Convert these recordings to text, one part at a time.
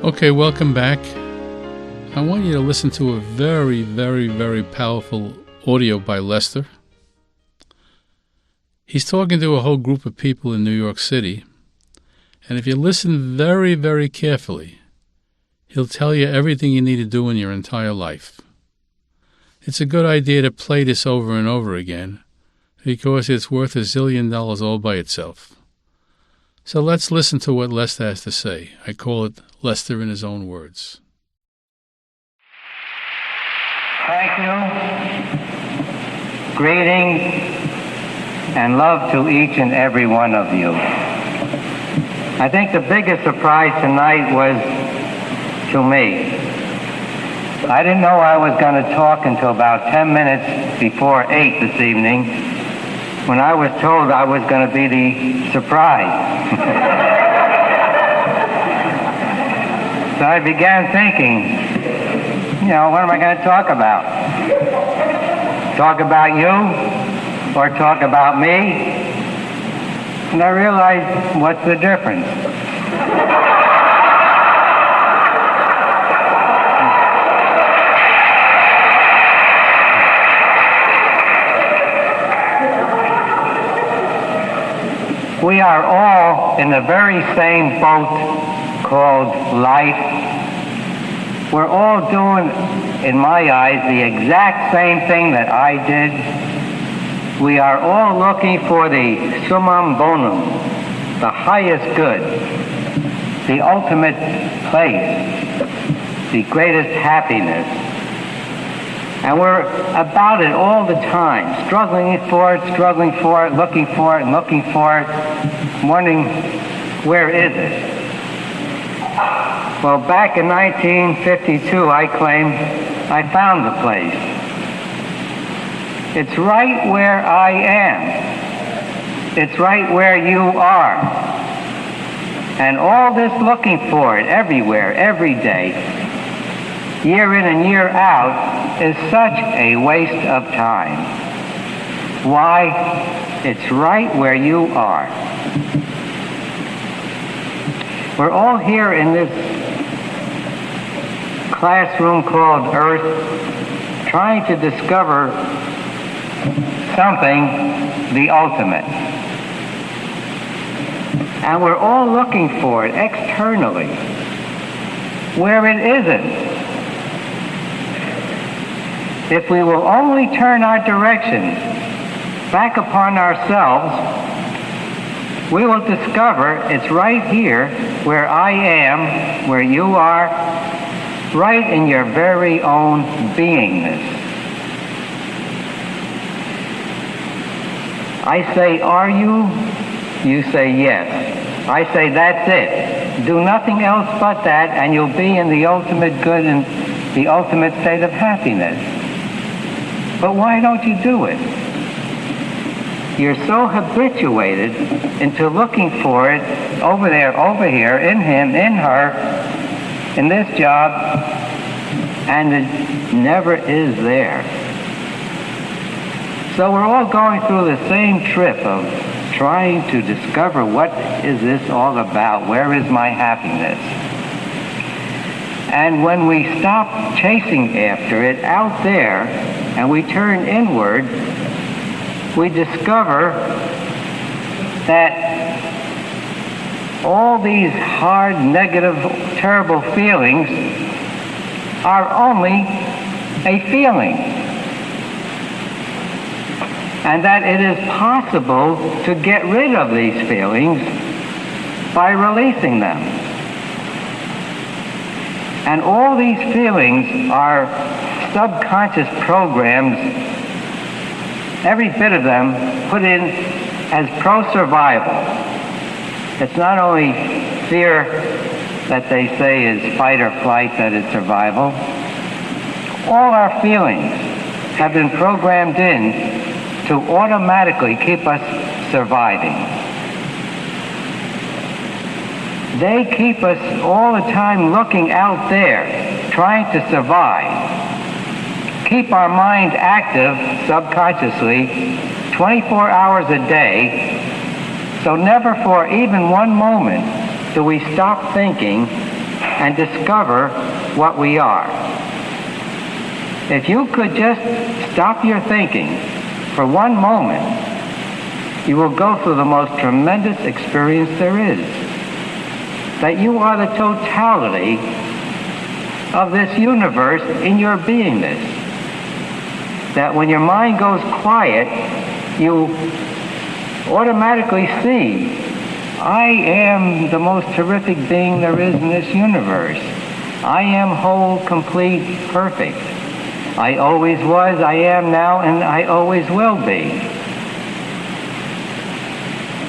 Okay, welcome back. I want you to listen to a very, very, very powerful audio by Lester. He's talking to a whole group of people in New York City, and if you listen very, very carefully, he'll tell you everything you need to do in your entire life. It's a good idea to play this over and over again, because it's worth $1 zillion all by itself. So let's listen to what Lester has to say. I call it Lester in his own words. Thank you. Greetings and love to each and every one of you. I think the biggest surprise tonight was to me. I didn't know I was going to talk until about 10 minutes before 8 this evening, when I was told I was going to be the surprise. So I began thinking, what am I going to talk about? Talk about you or talk about me? And I realized, what's the difference? We are all in the very same boat called life. We're all doing, in my eyes, the exact same thing that I did. We are all looking for the summum bonum, the highest good, the ultimate place, the greatest happiness. And we're about it all the time, struggling for it, looking for it, wondering, where is it? Well, back in 1952, I claimed I found the place. It's right where I am. It's right where you are. And all this looking for it everywhere, every day, year in and year out, is such a waste of time. Why? It's right where you are. We're all here in this classroom called Earth, trying to discover something, the ultimate. And we're all looking for it externally, where it isn't. If we will only turn our direction back upon ourselves, we will discover it's right here where I am, where you are, right in your very own beingness. I say, are you? You say, yes. I say, that's it. Do nothing else but that, and you'll be in the ultimate good and the ultimate state of happiness. But why don't you do it? You're so habituated into looking for it over there, over here, in him, in her, in this job, and it never is there. So we're all going through the same trip of trying to discover, what is this all about? Where is my happiness? And when we stop chasing after it out there and we turn inward, we discover that all these hard, negative, terrible feelings are only a feeling. And that it is possible to get rid of these feelings by releasing them. And all these feelings are subconscious programs, every bit of them put in as pro-survival. It's not only fear that they say is fight or flight, that is survival. All our feelings have been programmed in to automatically keep us surviving. They keep us all the time looking out there, trying to survive. Keep our mind active subconsciously 24 hours a day, so never for even one moment do we stop thinking and discover what we are. If you could just stop your thinking for one moment, you will go through the most tremendous experience there is. That you are the totality of this universe in your beingness. That when your mind goes quiet, you automatically see, I am the most terrific being there is in this universe. I am whole, complete, perfect. I always was, I am now, and I always will be.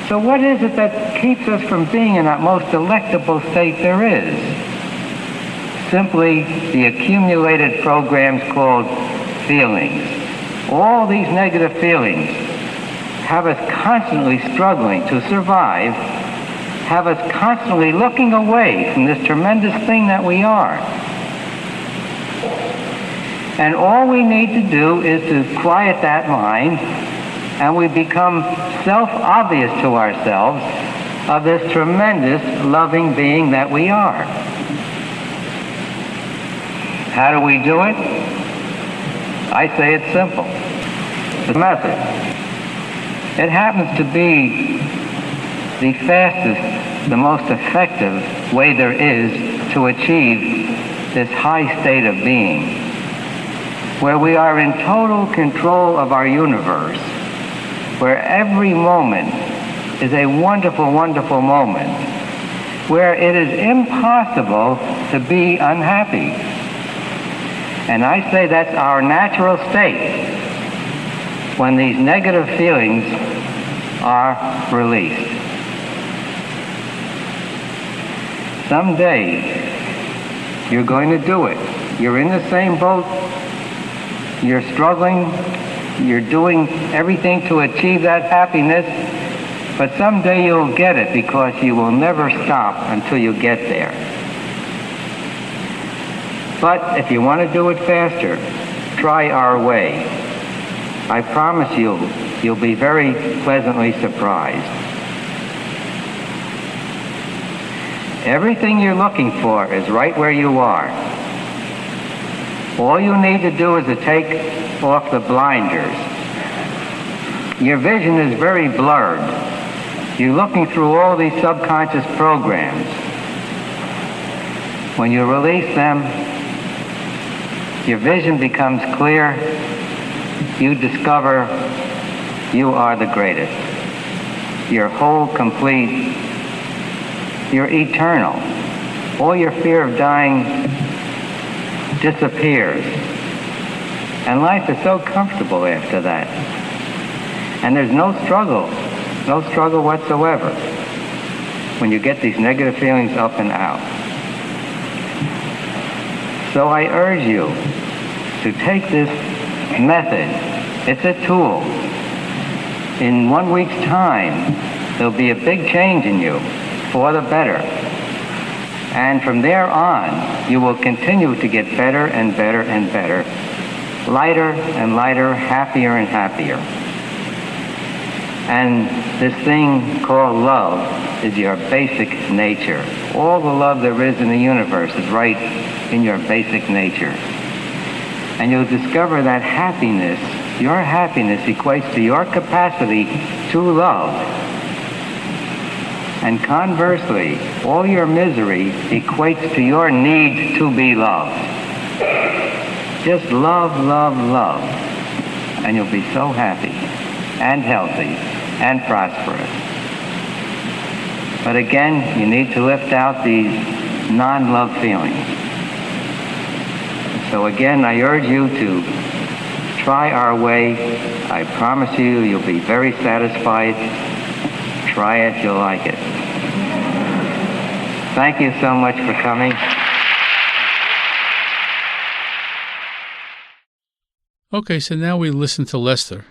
So what is it that keeps us from being in that most delectable state there is? Simply the accumulated programs called feelings. All these negative feelings have us constantly struggling to survive, have us constantly looking away from this tremendous thing that we are. And all we need to do is to quiet that mind, and we become self-obvious to ourselves of this tremendous loving being that we are. How do we do it? I say it's simple. The method. It happens to be the fastest, the most effective way there is to achieve this high state of being, where we are in total control of our universe, where every moment is a wonderful, wonderful moment, where it is impossible to be unhappy. And I say that's our natural state when these negative feelings are released. Someday, you're going to do it. You're in the same boat. You're struggling. You're doing everything to achieve that happiness. But someday you'll get it, because you will never stop until you get there. But if you want to do it faster, try our way. I promise you'll be very pleasantly surprised. Everything you're looking for is right where you are. All you need to do is to take off the blinders. Your vision is very blurred. You're looking through all these subconscious programs. When you release them, your vision becomes clear. You discover you are the greatest. You're whole, complete. You're eternal. All your fear of dying disappears. And life is so comfortable after that. And there's no struggle whatsoever when you get these negative feelings up and out. So I urge you to take this method. It's a tool. In 1 week's time, there'll be a big change in you for the better. And from there on, you will continue to get better and better and better, lighter and lighter, happier and happier. And this thing called love is your basic nature. All the love there is in the universe is right in your basic nature. And you'll discover that happiness, your happiness, equates to your capacity to love. And conversely, all your misery equates to your need to be loved. Just love, love, love. And you'll be so happy and healthy and prosperous. But again, you need to lift out these non-love feelings. So again, I urge you to try our way. I promise you, you'll be very satisfied. Try it, you'll like it. Thank you so much for coming. Okay, so now we listen to Lester